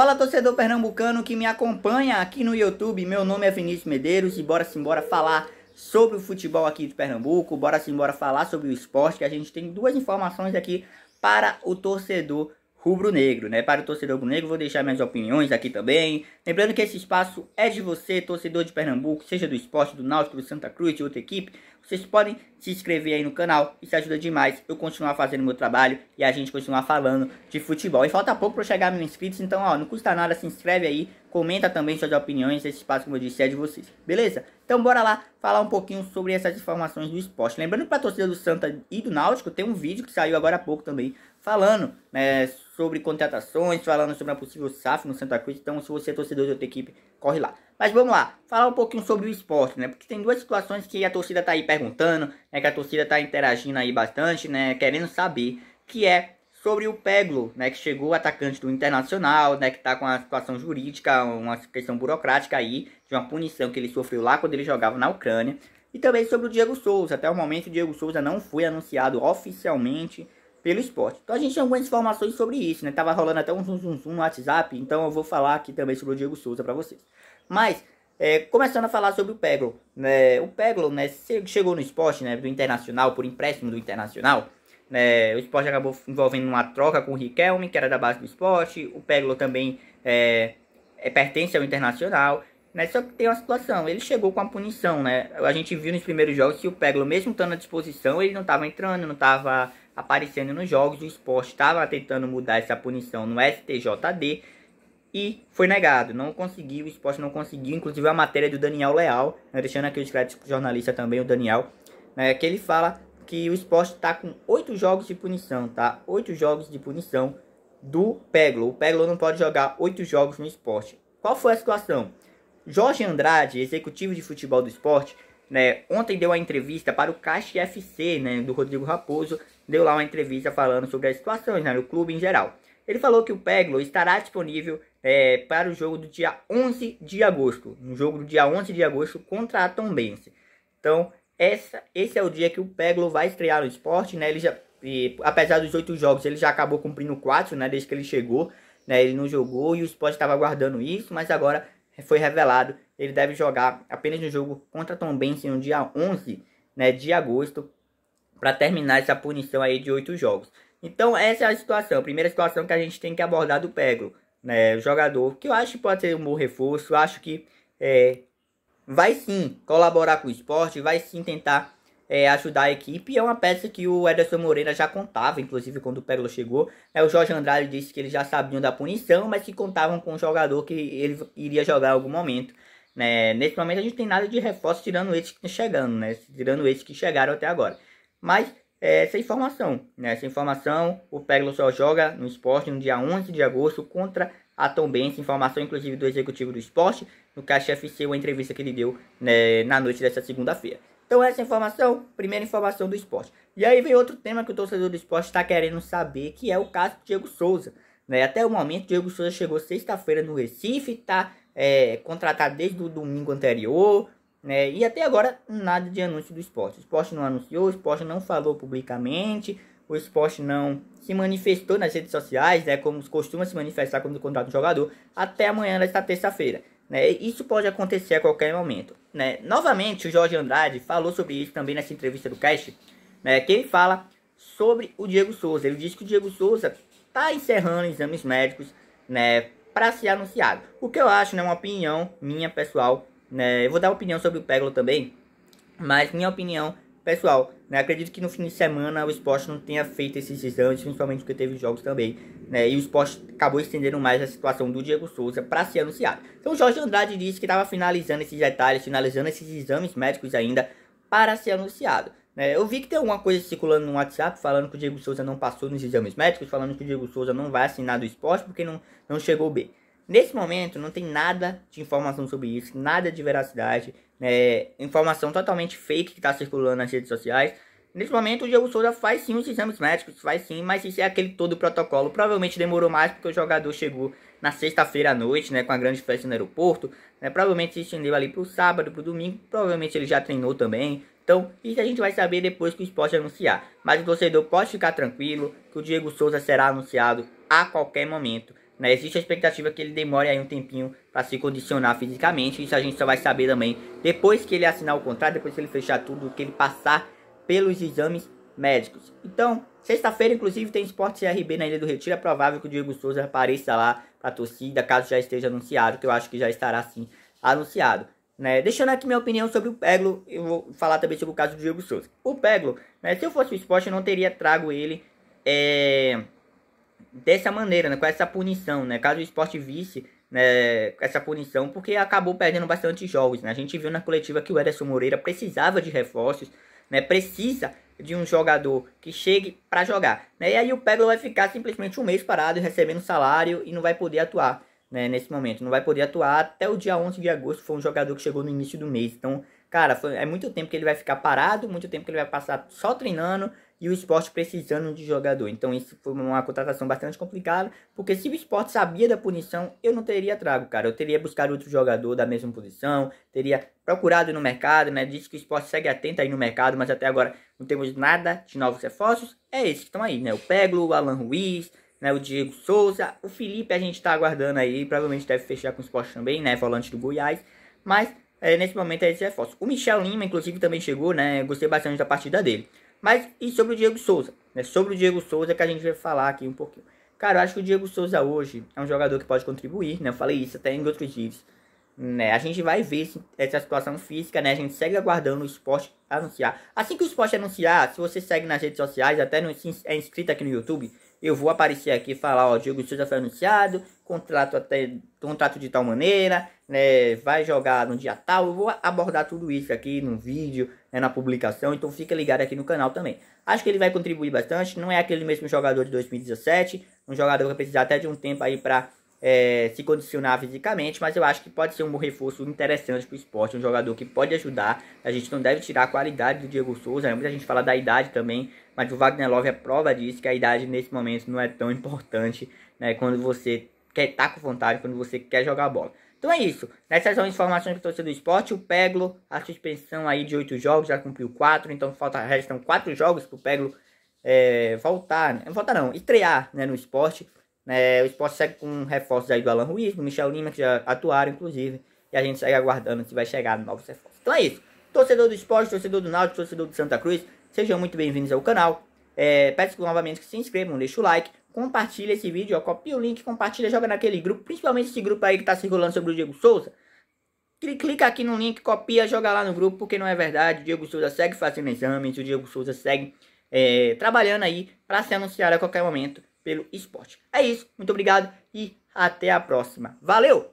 Fala, torcedor pernambucano que me acompanha aqui no YouTube. Meu nome é Vinícius Medeiros e bora simbora falar sobre o futebol aqui de Pernambuco. Bora simbora falar sobre o esporte, que a gente tem duas informações aqui para o torcedor rubro-negro, né? Para o torcedor rubro-negro, vou deixar minhas opiniões aqui também. Lembrando que esse espaço é de você, torcedor de Pernambuco, seja do esporte, do Náutico, do Santa Cruz, de outra equipe. Vocês podem se inscrever aí no canal, isso ajuda demais eu continuar fazendo meu trabalho e a gente continuar falando de futebol. E falta pouco para eu chegar a 1000 inscritos, então ó, não custa nada, se inscreve aí, comenta também suas opiniões, esse espaço, como eu disse, é de vocês, beleza? Então bora lá falar um pouquinho sobre essas informações do esporte. Lembrando que para a torcida do Santa e do Náutico, tem um vídeo que saiu agora há pouco também, falando, né, sobre contratações, falando sobre a possível SAF no Santa Cruz. Então, se você é torcedor de outra equipe, corre lá. Mas vamos lá, falar um pouquinho sobre o esporte, né? Porque tem duas situações que a torcida tá aí perguntando, né? Que a torcida tá interagindo aí bastante, né? Querendo saber, que é sobre o Peglo, né? Que chegou, atacante do Internacional, né? Que tá com a situação jurídica, uma questão burocrática aí, de uma punição que ele sofreu lá quando ele jogava na Ucrânia. E também sobre o Diego Souza. Até o momento, o Diego Souza não foi anunciado oficialmente pelo esporte. Então a gente tem algumas informações sobre isso, né? Tava rolando até um zoom no WhatsApp, então eu vou falar aqui também sobre o Diego Souza para vocês. Mas, começando a falar sobre o Peglo, né? O Peglo, né, chegou no esporte, né, do Internacional, por empréstimo do Internacional, né? O esporte acabou envolvendo uma troca com o Riquelme, que era da base do esporte. O Peglo também pertence ao Internacional, né? Só que tem uma situação, ele chegou com a punição, né? A gente viu nos primeiros jogos que o Peglo, mesmo estando à disposição, ele não estava entrando, não estava aparecendo nos jogos. O esporte estava tentando mudar essa punição no STJD e foi negado, não conseguiu, o esporte não conseguiu. Inclusive a matéria do Daniel Leal, né, deixando aqui os créditos pro jornalista também, o Daniel, né, que ele fala que o esporte está com 8 jogos de punição, tá? 8 jogos de punição do Peglo. O Peglo não pode jogar 8 jogos no esporte. Qual foi a situação? Jorge Andrade, executivo de futebol do esporte, né, ontem deu uma entrevista para o Caixa FC, né, do Rodrigo Raposo. Deu lá uma entrevista falando sobre as situações, né, no clube em geral. Ele falou que o Peglo estará disponível para o jogo do dia 11 de agosto. No jogo do dia 11 de agosto contra a Tombense. Então, esse é o dia que o Peglo vai estrear no esporte, né? Ele já, apesar dos 8 jogos, ele já acabou cumprindo 4, né, desde que ele chegou. Né, ele não jogou e o esporte estava aguardando isso, mas agora foi revelado. Ele deve jogar apenas no jogo contra a Tombense no dia 11, né, de agosto, para terminar essa punição aí de 8 jogos. Então essa é a situação, a primeira situação que a gente tem que abordar do Peglo, né, o jogador, que eu acho que pode ser um bom reforço. Eu acho que vai sim colaborar com o esporte, vai sim tentar ajudar a equipe. É uma peça que o Ederson Moreira já contava, inclusive quando o Peglo chegou. O Jorge Andrade disse que eles já sabiam da punição, mas que contavam com o jogador que ele iria jogar em algum momento. Né. Nesse momento a gente tem nada de reforço, tirando esses que estão chegando, né, tirando esses que chegaram até agora. Mas essa informação, né? Essa informação, o Peglo só joga no esporte no dia 11 de agosto contra a Tombense. Informação inclusive do executivo do esporte, no Caixa FC, uma entrevista que ele deu, né, na noite dessa segunda-feira. Então essa informação, primeira informação do esporte. E aí vem outro tema que o torcedor do esporte está querendo saber, que é o caso do Diego Souza. Né? Até o momento, o Diego Souza chegou sexta-feira no Recife, está contratado desde o domingo anterior. E até agora nada de anúncio do esporte. O esporte não anunciou, o esporte não falou publicamente, o esporte não se manifestou nas redes sociais, né, como costuma se manifestar quando contrata um jogador, até amanhã desta terça-feira. Isso pode acontecer a qualquer momento. Novamente, o Jorge Andrade falou sobre isso também nessa entrevista do Cast, que ele fala sobre o Diego Souza. Ele diz que o Diego Souza está encerrando exames médicos, para ser anunciado. O que eu acho, uma opinião minha pessoal. Eu vou dar opinião sobre o Peglo também, mas minha opinião pessoal, acredito que no fim de semana o esporte não tenha feito esses exames, principalmente porque teve jogos também, e o esporte acabou estendendo mais a situação do Diego Souza para ser anunciado. Então o Jorge Andrade disse que estava finalizando esses detalhes, finalizando esses exames médicos ainda para ser anunciado. Eu vi que tem alguma coisa circulando no WhatsApp falando que o Diego Souza não passou nos exames médicos, falando que o Diego Souza não vai assinar do esporte porque não chegou bem. Nesse momento não tem nada de informação sobre isso, nada de veracidade, informação totalmente fake que está circulando nas redes sociais. Nesse momento o Diego Souza faz sim os exames médicos, faz sim, mas isso é aquele todo protocolo. Provavelmente demorou mais porque o jogador chegou na sexta-feira à noite, com a grande festa no aeroporto. Provavelmente se estendeu ali para o sábado, para o domingo, provavelmente ele já treinou também. Então isso a gente vai saber depois que o esporte anunciar. Mas o torcedor pode ficar tranquilo que o Diego Souza será anunciado a qualquer momento. né? Existe a expectativa que ele demore aí um tempinho para se condicionar fisicamente. Isso a gente só vai saber também depois que ele assinar o contrato, depois que ele fechar tudo, que ele passar pelos exames médicos. Então, sexta-feira, inclusive, tem Sport CRB na Ilha do Retiro. É provável que o Diego Souza apareça lá para a torcida, caso já esteja anunciado, que eu acho que já estará sim anunciado. Né? Deixando aqui minha opinião sobre o Peglo, eu vou falar também sobre o caso do Diego Souza. O Peglo, né, se eu fosse o Sport, eu não teria trago ele dessa maneira, né, com essa punição, né, caso o Sport visse, né, essa punição, porque acabou perdendo bastante jogos, né? A gente viu na coletiva que o Ederson Moreira precisava de reforços, né, precisa de um jogador que chegue para jogar, né? E aí o Peglo vai ficar simplesmente um mês parado recebendo salário e não vai poder atuar, né, nesse momento. Não vai poder atuar até o dia 11 de agosto, foi um jogador que chegou no início do mês. Então, cara, é muito tempo que ele vai ficar parado, muito tempo que ele vai passar só treinando e o Sport precisando de jogador. Então isso foi uma contratação bastante complicada, porque se o Sport sabia da punição, eu não teria trago, cara. Eu teria buscado outro jogador da mesma posição, teria procurado no mercado, né? Disse que o Sport segue atento aí no mercado, mas até agora não temos nada de novos reforços. É esses que estão aí, né? O Peglo, o Alan Ruiz, né? O Diego Souza, o Felipe a gente tá aguardando aí, provavelmente deve fechar com o Sport também, né? Volante do Goiás, mas nesse momento é esse reforço. O Michel Lima, inclusive, também chegou, né? Gostei bastante da partida dele. Mas e sobre o Diego Souza? Né? Sobre o Diego Souza que a gente vai falar aqui um pouquinho. Cara, eu acho que o Diego Souza hoje é um jogador que pode contribuir, né? Eu falei isso até em outros vídeos. Né? A gente vai ver essa situação física, né? A gente segue aguardando o Sport anunciar. Assim que o Sport anunciar, se você segue nas redes sociais, até é inscrito aqui no YouTube, eu vou aparecer aqui e falar, ó, Diego Souza foi anunciado, contrato de tal maneira, né, vai jogar no dia tal. Eu vou abordar tudo isso aqui no vídeo, né, na publicação, então fica ligado aqui no canal também. Acho que ele vai contribuir bastante, não é aquele mesmo jogador de 2017, um jogador que vai precisar até de um tempo aí para se condicionar fisicamente, mas eu acho que pode ser um bom reforço interessante para o Sport, um jogador que pode ajudar. A gente não deve tirar a qualidade do Diego Souza, muita gente fala da idade também, mas o Wagner Love é prova disso, que a idade nesse momento não é tão importante, né, quando você quer estar com vontade, quando você quer jogar bola. Então é isso, essas são as informações que eu trouxe do Sport. O Peglo, a suspensão aí de 8 jogos, já cumpriu 4, então restam 4 jogos para o Peglo estrear, né, no Sport. O Sport segue com reforços aí do Alan Ruiz, do Michel Lima, que já atuaram, inclusive. E a gente segue aguardando se vai chegar novos reforços. Então é isso. Torcedor do Sport, torcedor do Náutico, torcedor do Santa Cruz, sejam muito bem-vindos ao canal. Peço novamente que se inscrevam, deixa o like, compartilha esse vídeo, ó, copia o link, compartilha, joga naquele grupo, principalmente esse grupo aí que tá circulando sobre o Diego Souza. Clica aqui no link, copia, joga lá no grupo, porque não é verdade. O Diego Souza segue fazendo exames, o Diego Souza segue trabalhando aí para ser anunciado a qualquer momento pelo Sport. É isso, muito obrigado e até a próxima. Valeu!